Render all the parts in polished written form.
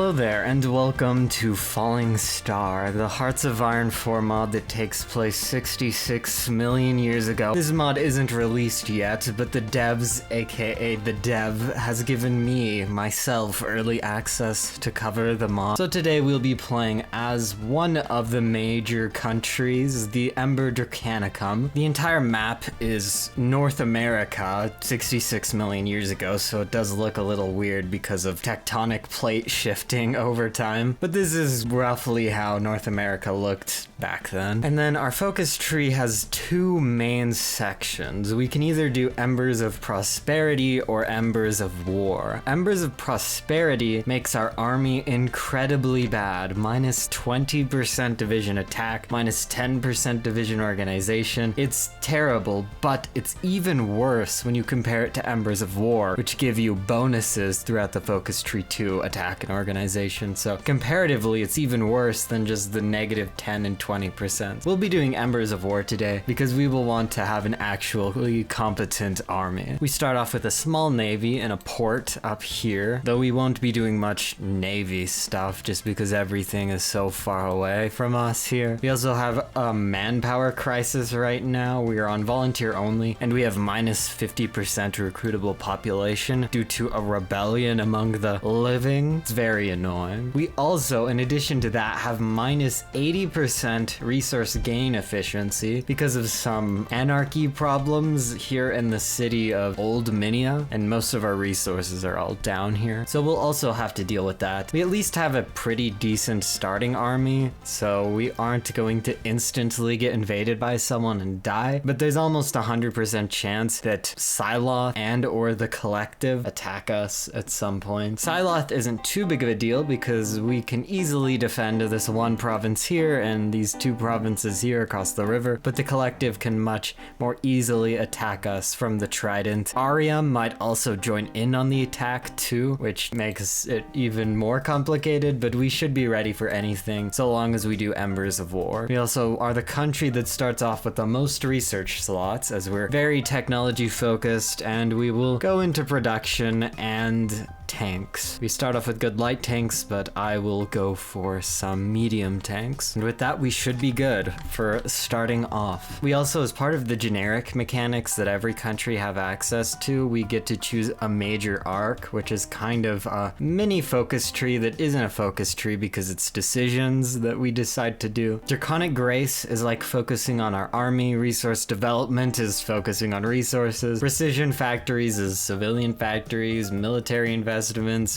Hello there, and welcome to Falling Star, the Hearts of Iron 4 mod that takes place 66 million years ago. This mod isn't released yet, but the devs, aka the dev, has given me, myself, early access to cover the mod. So today we'll be playing as one of the major countries, the Ember Dracanicum. The entire map is North America 66 million years ago, so it does look a little weird because of tectonic plate shifting over time, but this is roughly how North America looked back then. And then our focus tree has two main sections. We can either do Embers of Prosperity or Embers of War. Embers of Prosperity makes our army incredibly bad, minus 20% division attack, minus 10% division organization. It's terrible, but it's even worse when you compare it to Embers of War, which give you bonuses throughout the focus tree to attack and organization. So comparatively, it's even worse than just the negative 10 and 20%. We'll be doing Embers of War today because we will want to have an actually competent army. We start off with a small navy and a port up here, though we won't be doing much navy stuff just because everything is so far away from us here. We also have a manpower crisis right now. We are on volunteer only, and we have minus 50% recruitable population due to a rebellion among the living. It's very annoying. We also, in addition to that, have minus 80% resource gain efficiency because of some anarchy problems here in the city of Old Minia, and most of our resources are all down here. So we'll also have to deal with that. We at least have a pretty decent starting army, so we aren't going to instantly get invaded by someone and die, but there's almost 100% chance that Psyloth and or the Collective attack us at some point. Psyloth isn't too big of a deal because we can easily defend this one province here and these two provinces here across the river, but the Collective can much more easily attack us from the Trident. Arium might also join in on the attack too, which makes it even more complicated, but we should be ready for anything so long as we do Embers of War. We also are the country that starts off with the most research slots, as we're very technology focused, and we will go into production and tanks. We start off with good light tanks, but I will go for some medium tanks. And with that, we should be good for starting off. We also, as part of the generic mechanics that every country have access to, we get to choose a major arc, which is kind of a mini focus tree that isn't a focus tree because it's decisions that we decide to do. Draconic Grace is like focusing on our army. Resource development is focusing on resources. Precision factories is civilian factories. Military investments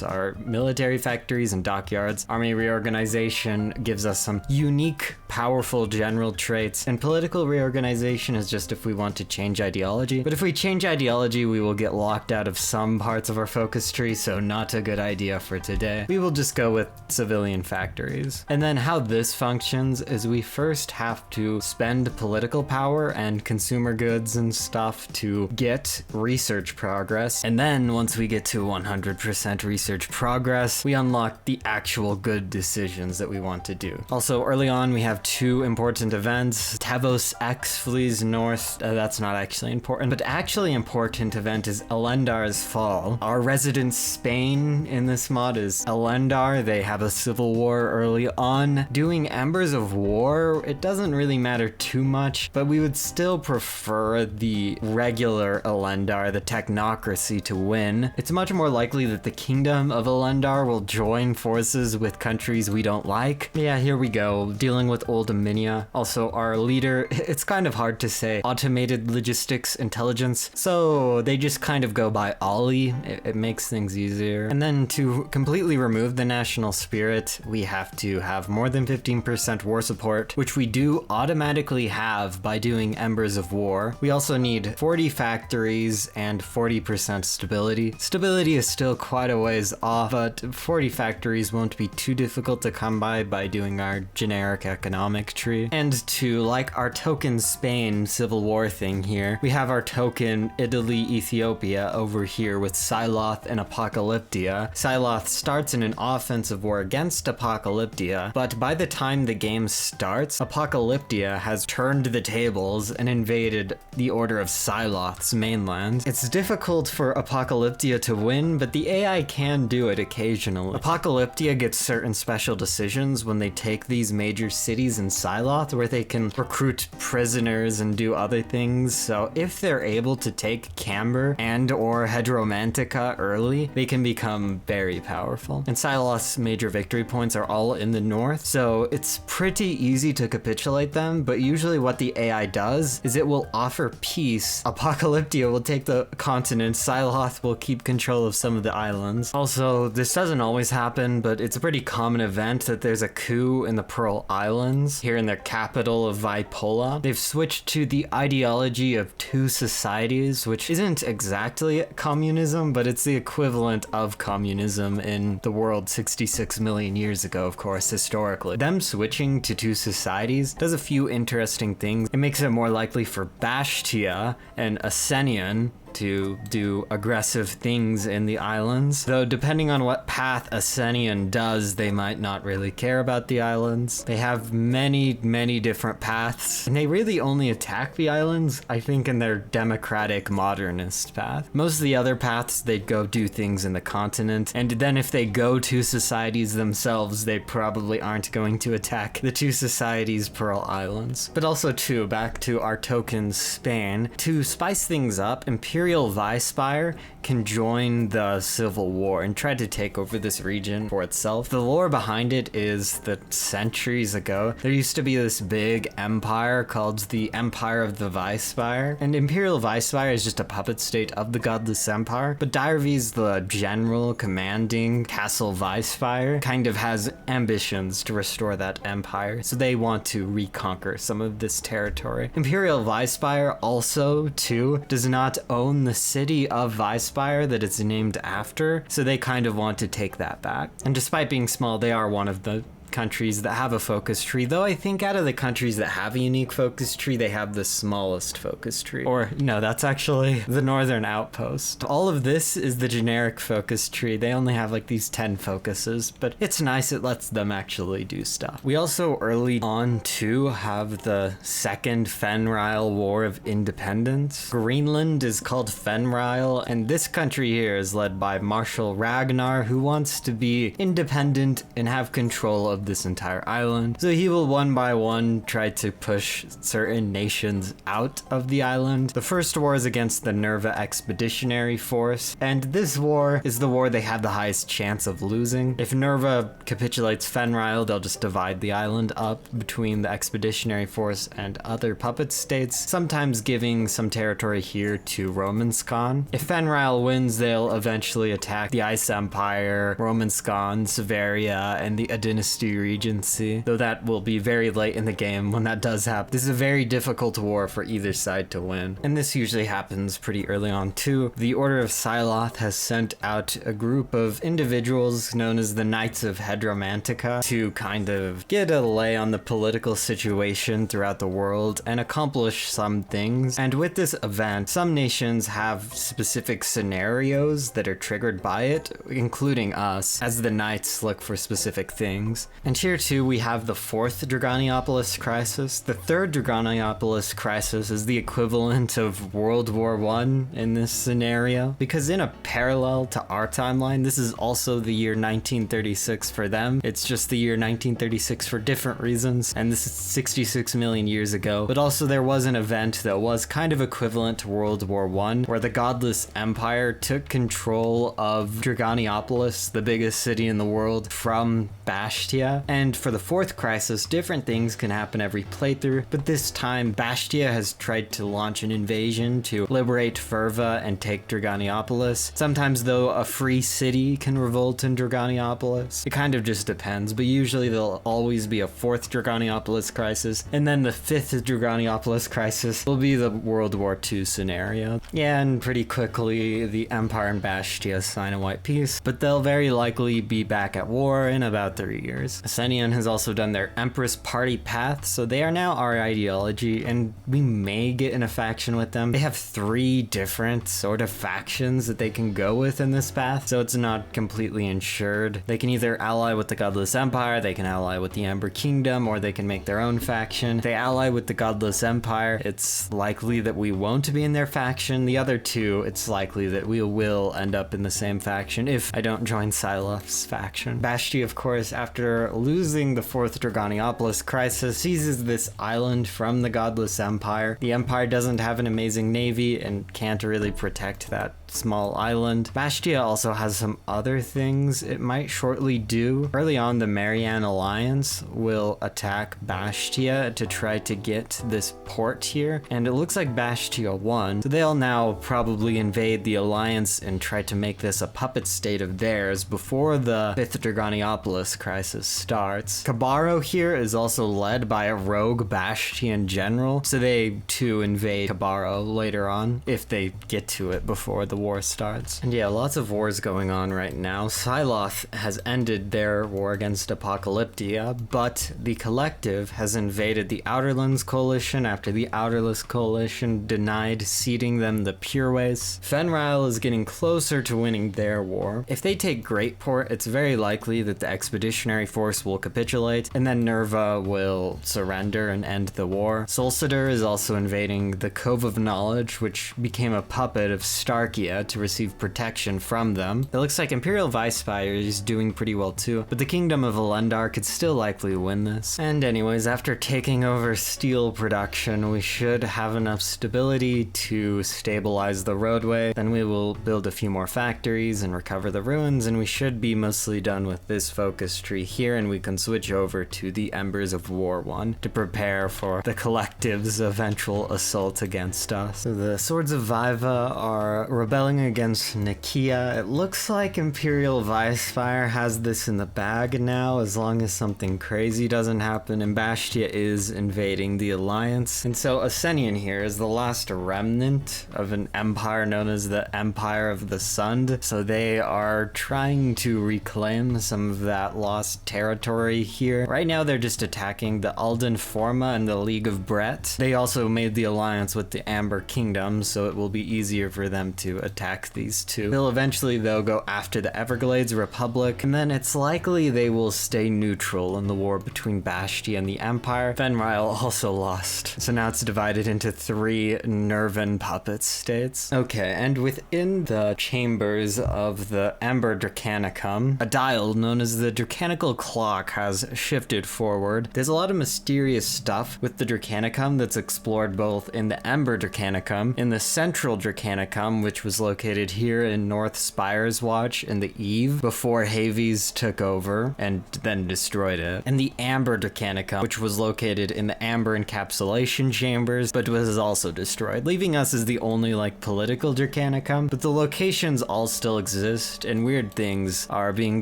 are military factories and dockyards. Army reorganization gives us some unique, powerful general traits, and political reorganization is just if we want to change ideology. But if we change ideology, we will get locked out of some parts of our focus tree, so not a good idea for today. We will just go with civilian factories. And then how this functions is we first have to spend political power and consumer goods and stuff to get research progress, and then once we get to 100% research progress, we unlock the actual good decisions that we want to do. Also, early on, we have two important events. Tavos X flees north. That's not actually important, but actually important event is Elendar's fall. Our resident Spain in this mod is Elendar. They have a civil war early on. Doing Embers of War, it doesn't really matter too much, but we would still prefer the regular Elendar, the technocracy, to win. It's much more likely that the Kingdom of Elendar will join forces with countries we don't like. Yeah, here we go, dealing with Old Minia. Also, our leader, it's kind of hard to say, automated logistics intelligence, so they just kind of go by Ollie. It makes things easier. And then to completely remove the national spirit, we have to have more than 15% war support, which we do automatically have by doing Embers of War. We also need 40 factories and 40% stability. Stability is still quite a ways off, but 40 factories won't be too difficult to come by doing our generic economic tree. And to, like our token Spain civil war thing here, we have our token Italy Ethiopia over here with Psyloth and Apocalyptia. Psyloth starts in an offensive war against Apocalyptia, but by the time the game starts, Apocalyptia has turned the tables and invaded the Order of Psyloth's mainland. It's difficult for Apocalyptia to win, but the AI can do it occasionally. Apocalyptia gets certain special decisions when they take these major cities in Siloth where they can recruit prisoners and do other things, so if they're able to take Camber and or Hedromantica early, they can become very powerful. And Siloth's major victory points are all in the north, so it's pretty easy to capitulate them, but usually what the AI does is it will offer peace. Apocalyptia will take the continent, Siloth will keep control of some of the islands. Also, this doesn't always happen, but it's a pretty common event that there's a coup in the Pearl Islands, here in their capital of Vaipola. They've switched to the ideology of two societies, which isn't exactly communism, but it's the equivalent of communism in the world 66 million years ago, of course, historically. Them switching to two societies does a few interesting things. It makes it more likely for Bastia and Asenion to do aggressive things in the islands, though depending on what path Asenion does, they might not really care about the islands. They have many different paths, and they really only attack the islands, I think, in their democratic modernist path. Most of the other paths, they'd go do things in the continent, and then if they go to societies themselves, they probably aren't going to attack the two societies' Pearl Islands. But also too, back to our token Spain, to spice things up, Imperial Vespire can join the Civil War and try to take over this region for itself. The lore behind it is that centuries ago, there used to be this big empire called the Empire of the Vespire, and Imperial Vespire is just a puppet state of the Godless Empire, but Direv's the general commanding Castle Vespire kind of has ambitions to restore that empire, so they want to reconquer some of this territory. Imperial Vespire also, too, does not own the city of Vespire that it's named after, so they kind of want to take that back. And despite being small, they are one of the countries that have a focus tree, though I think out of the countries that have a unique focus tree, they have the smallest focus tree. Or no, that's actually the Northern Outpost. All of this is the generic focus tree. They only have like these 10 focuses, but it's nice, it lets them actually do stuff. We also early on too have the Second Fenrile War of Independence. Greenland is called Fenrile, and this country here is led by Marshal Ragnar, who wants to be independent and have control of this entire island. So he will one by one try to push certain nations out of the island. The first war is against the Nerva Expeditionary Force, and this war is the war they have the highest chance of losing. If Nerva capitulates Fenrile, they'll just divide the island up between the Expeditionary Force and other puppet states, sometimes giving some territory here to Romanskan. If Fenrile wins, they'll eventually attack the Ice Empire, Romanskan, Severia, and the Dynasty Regency, though that will be very late in the game when that does happen. This is a very difficult war for either side to win, and this usually happens pretty early on too. The Order of Siloth has sent out a group of individuals known as the Knights of Hedromantica to kind of get a lay on the political situation throughout the world and accomplish some things. And with this event, some nations have specific scenarios that are triggered by it, including us, as the Knights look for specific things. And here too we have the fourth Dragoniopolis crisis. The third Dragoniopolis crisis is the equivalent of World War I in this scenario, because in a parallel to our timeline, this is also the year 1936 for them. It's just the year 1936 for different reasons, and this is 66 million years ago. But also there was an event that was kind of equivalent to World War I, where the Godless Empire took control of Dragoniopolis, the biggest city in the world, from Bastia. And for the fourth crisis, different things can happen every playthrough, but this time Bastia has tried to launch an invasion to liberate Ferva and take Dragoniopolis. Sometimes though, a free city can revolt in Dragoniopolis. It kind of just depends, but usually there'll always be a fourth Dragoniopolis crisis, and then the fifth Dragoniopolis crisis will be the World War II scenario. Yeah, and pretty quickly the Empire and Bastia sign a white peace, but they'll very likely be back at war in about 3 years. us. Asenion has also done their Empress Party path, so they are now our ideology, and we may get in a faction with them. They have 3 different sort of factions that they can go with in this path, so it's not completely ensured. They can either ally with the Godless Empire, they can ally with the Amber Kingdom, or they can make their own faction. If they ally with the Godless Empire, it's likely that we won't be in their faction. The other 2, it's likely that we will end up in the same faction if I don't join Silof's faction. Bastia, of course, after losing the 4th Dragoniopolis crisis, seizes this island from the Godless Empire. The Empire doesn't have an amazing navy and can't really protect that small island. Bastia also has some other things it might shortly do. Early on, the Marianne Alliance will attack Bastia to try to get this port here, and it looks like Bastia won, so they'll now probably invade the Alliance and try to make this a puppet state of theirs before the 5th Dragoniopolis crisis starts. Cabarro here is also led by a rogue Bastian general, so they too invade Cabarro later on, if they get to it before the war starts. And yeah, lots of wars going on right now. Siloth has ended their war against Apocalyptia, but the Collective has invaded the Outerlands Coalition after the Outerless Coalition denied ceding them the Pureways. Fenrir is getting closer to winning their war. If they take Greatport, it's very likely that the Expeditionary Force will capitulate, and then Nerva will surrender and end the war. Solcitor is also invading the Cove of Knowledge, which became a puppet of Starkia to receive protection from them. It looks like Imperial Vicespire is doing pretty well too, but the Kingdom of Elendar could still likely win this. And anyways, after taking over steel production, we should have enough stability to stabilize the roadway. Then we will build a few more factories and recover the ruins, and we should be mostly done with this focus tree here, and we can switch over to the Embers of War one to prepare for the Collective's eventual assault against us. So the Swords of Viva are rebelling against Nikia. It looks like Imperial Vicespire has this in the bag now, as long as something crazy doesn't happen, and Bastia is invading the Alliance. And so Asenion here is the last remnant of an empire known as the Empire of the Sun, so they are trying to reclaim some of that lost territory here. Right now they're just attacking the Alden Forma and the League of Brett. They also made the alliance with the Amber Kingdom, so it will be easier for them to attack these 2. They'll eventually, though, go after the Everglades Republic, and then it's likely they will stay neutral in the war between Bastia and the Empire. Fenrir also lost, so now it's divided into 3 Nervan puppet states. Okay, and within the chambers of the Amber Dracanicum, a dial known as the Dracanical Clock has shifted forward. There's a lot of mysterious stuff with the Dracanicum that's explored both in the Amber Dracanicum, in the Central Dracanicum, which was located here in North Spire's Watch in the Eve before Hades took over and then destroyed it, and the Amber Dracanicum, which was located in the Amber Encapsulation Chambers but was also destroyed, leaving us as the only political Dracanicum. But the locations all still exist, and weird things are being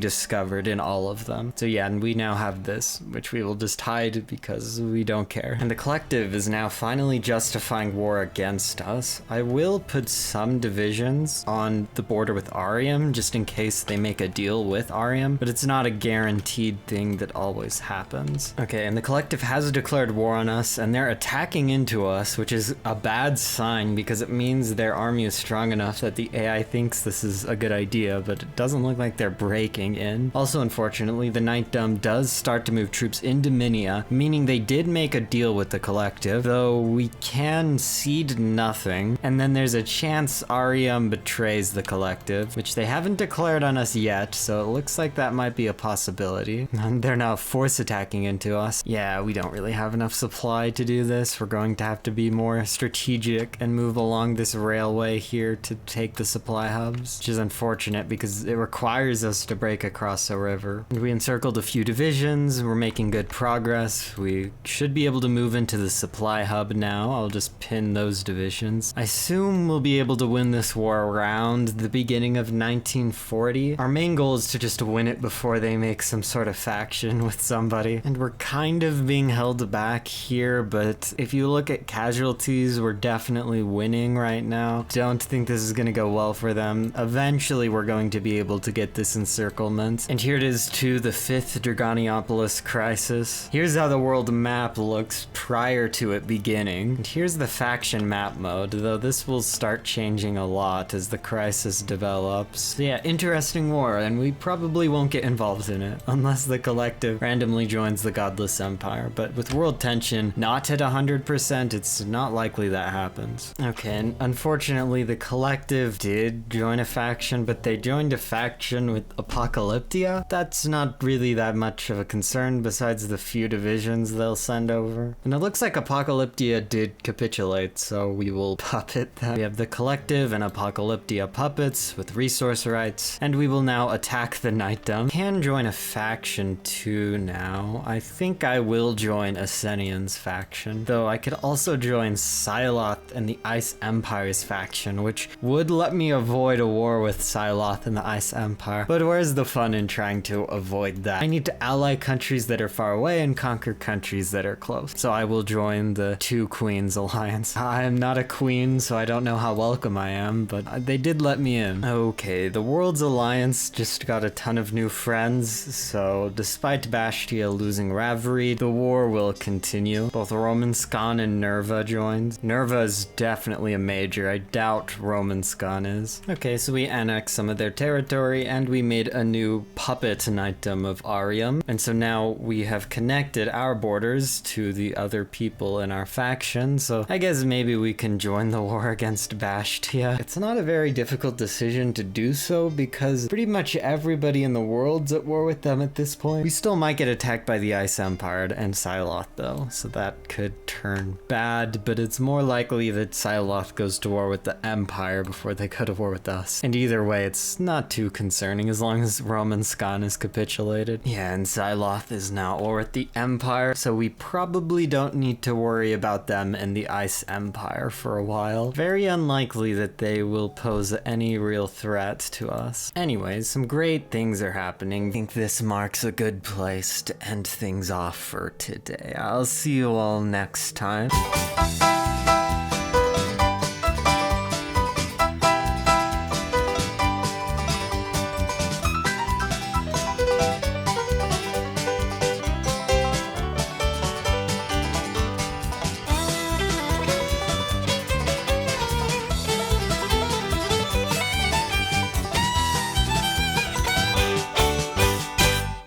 discovered in all of them. So yeah, and we now have this, which we will just hide because we don't care. And the Collective is now finally justifying war against us. I will put some divisions on the border with Arium, just in case they make a deal with Arium, but it's not a guaranteed thing that always happens. Okay, and the Collective has declared war on us, and they're attacking into us, which is a bad sign because it means their army is strong enough that the AI thinks this is a good idea, but it doesn't look like they're breaking in. Also, unfortunately, the Night Dome does start to move troops into Minia, meaning they did make a deal with the Collective, though we can cede nothing, and then there's a chance Arium betrays the Collective, which they haven't declared on us yet, so it looks like that might be a possibility. And they're now force attacking into us. Yeah, we don't really have enough supply to do this. We're going to have to be more strategic and move along this railway here to take the supply hubs, which is unfortunate because it requires us to break across a river. And we encircled a few divisions. We're making good progress. We should be able to move into the supply hub now. I'll just pin those divisions. I assume we'll be able to win this war around the beginning of 1940. Our main goal is to just win it before they make some sort of faction with somebody. And we're kind of being held back here, but if you look at casualties, we're definitely winning right now. Don't think this is gonna go well for them. Eventually, we're going to be able to get this encirclement. And here it is to the 5th Dragoniopolis crisis. Here's how the world map looks prior to it beginning. And here's the faction map mode, though this will start changing a lot as the crisis develops. So yeah, interesting war, and we probably won't get involved in it unless the collective randomly joins the Godless Empire. But with world tension not at 100%, it's not likely that happens. Okay, and unfortunately the collective did join a faction, but they joined a faction with Apocalyptia. That's not really that much of a concern besides the few divisions they'll send over. And it looks like Apocalyptia did capitulate, so we will puppet them. We have the collective and Apocalyptia puppets with resource rights, and we will now attack the Knightdom. Can join a faction too now. I think I will join Asenian's faction, though I could also join Siloth and the Ice Empire's faction, which would let me avoid a war with Siloth and the Ice Empire. But where's the fun in trying to avoid that? I need to ally countries that are far away and conquer countries that are close. So I will join the Two Queens Alliance. I am not a queen, so I don't know how welcome I am, but they did let me in. Okay, the World's Alliance just got a ton of new friends, so despite Bastia losing Ravreed, the war will continue. Both Roman Skan and Nerva joined. Nerva is definitely a major. I doubt Roman Skan is. Okay, so we annexed some of their territory, and we made a new puppet knightdom of Arium. And so now we have connected our borders to the other people in our faction, so I guess maybe we can join the war against Bastia. It's not a very difficult decision to do so because pretty much everybody in the world's at war with them at this point. We still might get attacked by the Ice Empire and Siloth though, so that could turn bad, but it's more likely that Siloth goes to war with the Empire before they go to war with us. And either way, it's not too concerning as long as Roman Skan is capitulated. Yeah, and Siloth is now at war with the Empire, so we probably don't need to worry about them and the Ice Empire for a while. Very unlikely that they will pose any real threat to us. Anyways, some great things are happening. I think this marks a good place to end things off for today. I'll see you all next time.